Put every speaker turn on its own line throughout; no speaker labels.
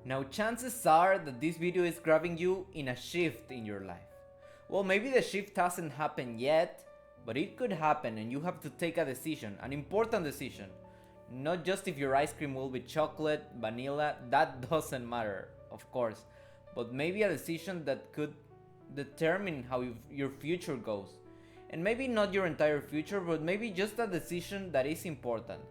Now chances are that this video is grabbing you in a shift in your life. Well, maybe the shift hasn't happened yet, but it could happen and you have to take a decision, an important decision. Not just if your ice cream will be chocolate, vanilla, that doesn't matter, of course, but maybe a decision that could determine how your future goes. And maybe not your entire future, but maybe just a decision that is important.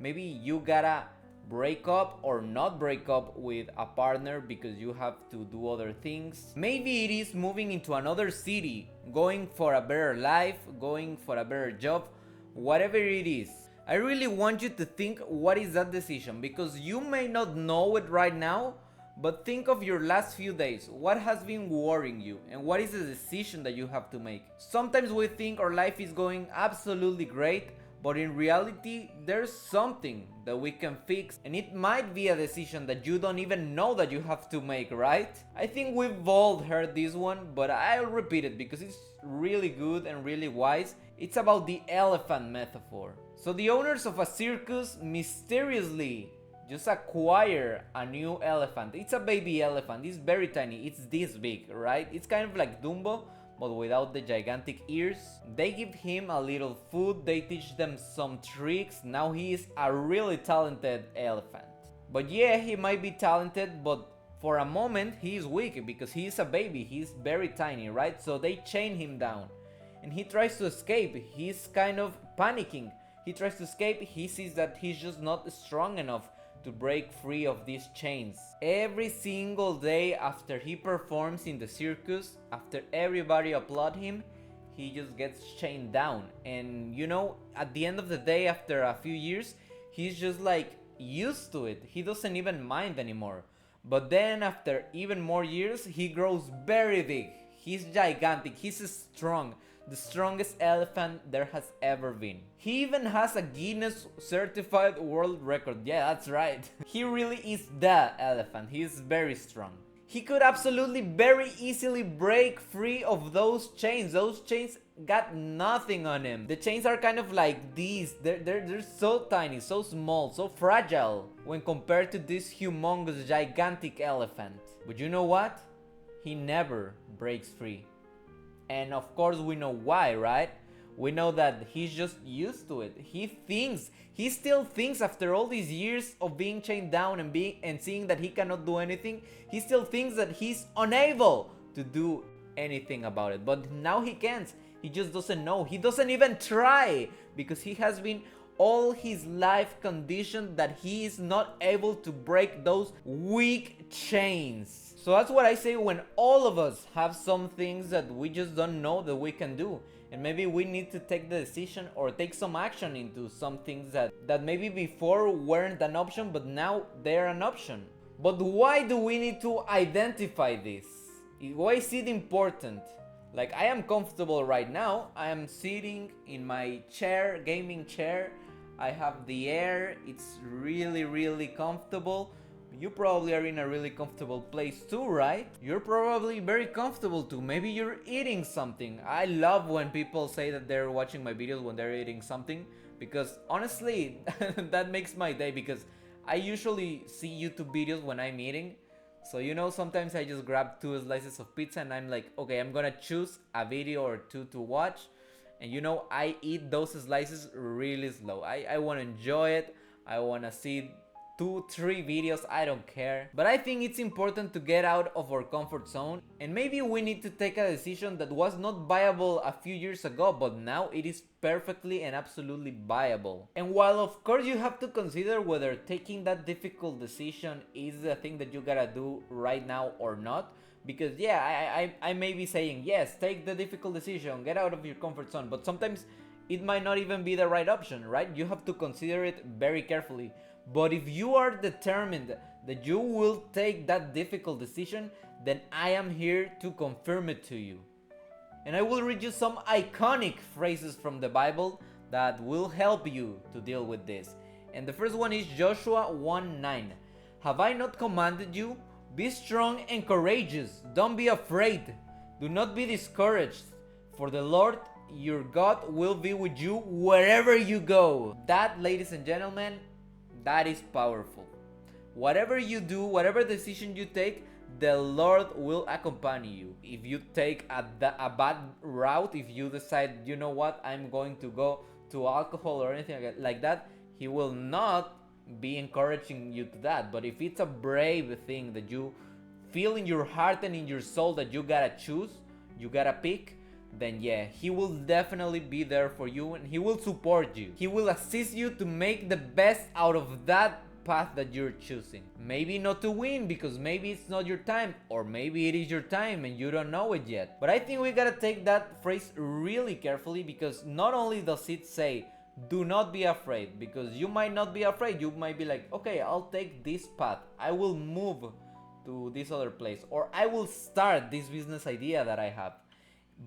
Maybe you gotta break up or not break up with a partner because you have to do other things. Maybe it is moving into another city, going for a better life, going for a better job, whatever it is. I really want you to think what is that decision, because you may not know it right now, but think of your last few days. What has been worrying you and what is the decision that you have to make? Sometimes we think our life is going absolutely great, but in reality there's something that we can fix, and it might be a decision that you don't even know that you have to make, right? I think we've all heard this one, but I'll repeat it because it's really good and really wise. It's about the elephant metaphor. So the owners of a circus mysteriously just acquire a new elephant. It's a baby elephant, it's very tiny, it's this big, right? It's kind of like Dumbo, but without the gigantic ears. They give him a little food, they teach them some tricks. Now he is a really talented elephant. But yeah, he might be talented, but for a moment he is weak because he is a baby, he's very tiny, right? So they chain him down and he tries to escape. He's kind of panicking. He tries to escape, he sees that he's just not strong enough to break free of these chains. Every single day after he performs in the circus, after everybody applaud him, he just gets chained down. And you know, at the end of the day, after a few years, he's just like used to it. He doesn't even mind anymore. But then after even more years, he grows very big. He's gigantic, he's strong. The strongest elephant there has ever been. He even has a Guinness certified world record. Yeah, that's right. He really is the elephant. He is very strong. He could absolutely very easily break free of those chains. Those chains got nothing on him. The chains are kind of like these. They're so tiny, so small, so fragile when compared to this humongous, gigantic elephant. But you know what? He never breaks free. And of course we know why, right? We know that he's just used to it. He still thinks after all these years of being chained down and seeing that he cannot do anything, he still thinks that he's unable to do anything about it. But now he can't. He just doesn't know. He doesn't even try because he has been all his life conditioned that he is not able to break those weak chains. So that's what I say when all of us have some things that we just don't know that we can do. And maybe we need to take the decision or take some action into some things that maybe before weren't an option, but now they're an option. But why do we need to identify this? Why is it important? Like, I am comfortable right now. I am sitting in my chair, gaming chair. I have the air. It's really, really comfortable. You probably are in a really comfortable place too, right? You're probably very comfortable too. Maybe you're eating something. I love when people say that they're watching my videos when they're eating something, because honestly, that makes my day, because I usually see YouTube videos when I'm eating. So you know, sometimes I just grab 2 slices of pizza and I'm like, okay, I'm gonna choose a video or 2 to watch. And you know, I eat those slices really slow. I wanna enjoy it. I wanna see 2-3 videos, I don't care. But I think it's important to get out of our comfort zone, and maybe we need to take a decision that was not viable a few years ago, but now it is perfectly and absolutely viable. And while of course you have to consider whether taking that difficult decision is the thing that you gotta do right now or not, because yeah, I may be saying yes, take the difficult decision, get out of your comfort zone, but sometimes it might not even be the right option, right? You have to consider it very carefully. But if you are determined that you will take that difficult decision, then I am here to confirm it to you. And I will read you some iconic phrases from the Bible that will help you to deal with this. And the first one is Joshua 1:9. Have I not commanded you? Be strong and courageous. Don't be afraid. Do not be discouraged. For the Lord your God will be with you wherever you go. That, ladies and gentlemen, that is powerful. Whatever you do, whatever decision you take, the Lord will accompany you. If you take a bad route, if you decide, you know what, I'm going to go to alcohol or anything like that, He will not be encouraging you to that. But if it's a brave thing that you feel in your heart and in your soul that you gotta choose, you gotta pick, then yeah, He will definitely be there for you and He will support you. He will assist you to make the best out of that path that you're choosing. Maybe not to win because maybe it's not your time, or maybe it is your time and you don't know it yet. But I think we gotta take that phrase really carefully, because not only does it say do not be afraid, because you might not be afraid, you might be like, okay, I'll take this path, I will move to this other place, or I will start this business idea that I have.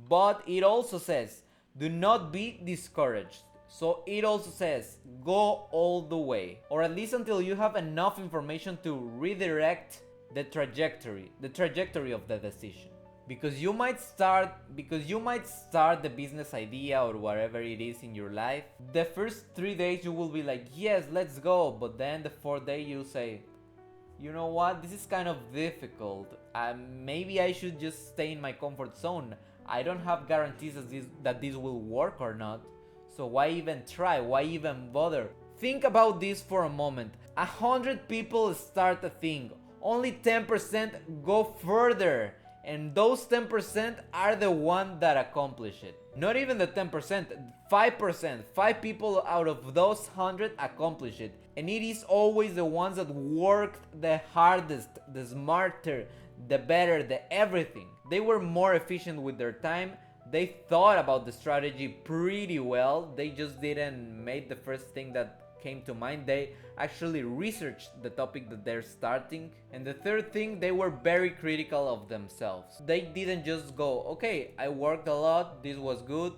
But it also says do not be discouraged. So it also says go all the way, or at least until you have enough information to redirect the trajectory of the decision. Because you might start the business idea or whatever it is in your life. The first 3 days you will be like, yes, let's go. But then the 4th day you say, you know what, this is kind of difficult. Maybe I should just stay in my comfort zone. I don't have guarantees that this will work or not. So why even try? Why even bother? Think about this for a moment. 100 people start a thing. Only 10% go further. And those 10% are the ones that accomplish it. Not even the 10%, 5%. 5 people out of those 100 accomplish it. And it is always the ones that worked the hardest, the smarter, the better, the everything. They were more efficient with their time. They thought about the strategy pretty well. They just didn't make the first thing that came to mind. They actually researched the topic that they're starting. And the third thing, they were very critical of themselves. They didn't just go, okay, I worked a lot, this was good,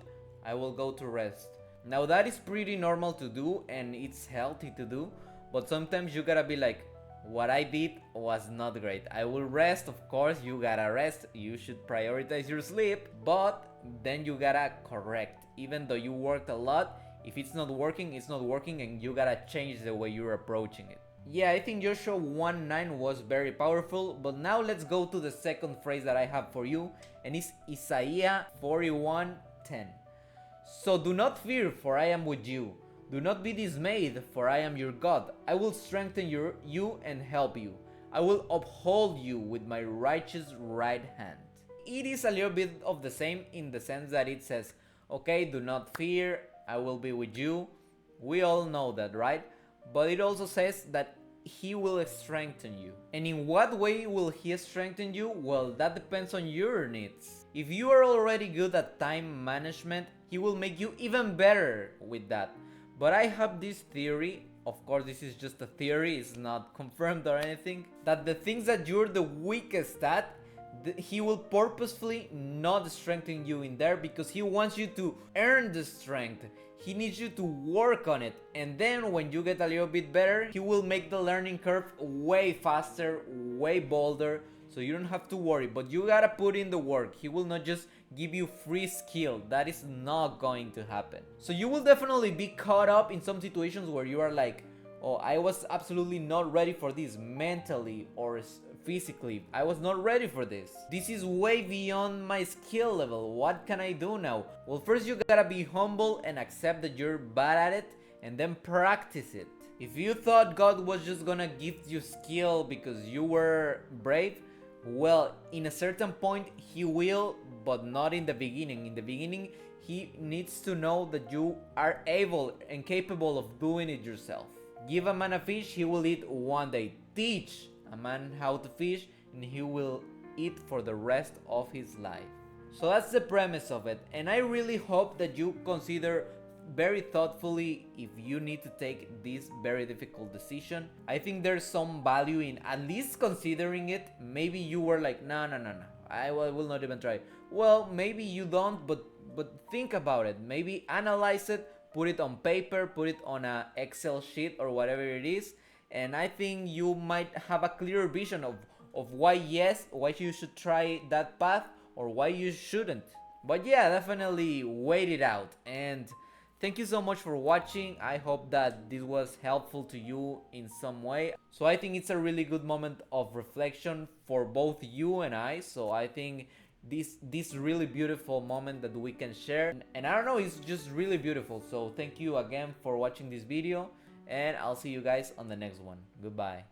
I will go to rest. Now that is pretty normal to do and it's healthy to do, but sometimes you gotta be like, what I did was not great. I will rest, of course, you gotta rest, you should prioritize your sleep, but then you gotta correct. Even though you worked a lot, if it's not working, it's not working, and you gotta change the way you're approaching it. Yeah, I think Joshua 1:9 was very powerful, but now let's go to the second phrase that I have for you, and it's Isaiah 41:10. So do not fear, for I am with you. Do not be dismayed, for I am your God. I will strengthen you and help you. I will uphold you with my righteous right hand. It is a little bit of the same in the sense that it says, okay, do not fear, I will be with you. We all know that, right? But it also says that He will strengthen you. And in what way will He strengthen you? Well, that depends on your needs. If you are already good at time management, He will make you even better with that. But I have this theory, of course this is just a theory, it's not confirmed or anything, that the things that you're the weakest at, He will purposefully not strengthen you in there, because He wants you to earn the strength. He needs you to work on it, and then when you get a little bit better, He will make the learning curve way faster, way bolder, so you don't have to worry. But you gotta put in the work. He will not just give you free skill. That is not going to happen. So you will definitely be caught up in some situations where you are like, oh, I was absolutely not ready for this mentally or physically. I was not ready for this. This is way beyond my skill level. What can I do now? Well, first you gotta be humble and accept that you're bad at it, and then practice it. If you thought God was just gonna give you skill because you were brave, well, in a certain point He will, but not in the beginning. In the beginning, He needs to know that you are able and capable of doing it yourself. Give a man a fish, he will eat one day. Teach a man how to fish, and he will eat for the rest of his life. So that's the premise of it, and I really hope that you consider very thoughtfully if you need to take this very difficult decision. I think there's some value in at least considering it. Maybe you were like, no, I will not even try. Well, maybe you don't, but think about it. Maybe analyze it, put it on paper, put it on an Excel sheet or whatever it is, and I think you might have a clearer vision of why you should try that path or why you shouldn't. But yeah, definitely wait it out. And Thank you so much for watching. I hope that this was helpful to you in some way. So I think it's a really good moment of reflection for both you and I. So I think this really beautiful moment that we can share, and I don't know, it's just really beautiful. So thank you again for watching this video, and I'll see you guys on the next one. Goodbye.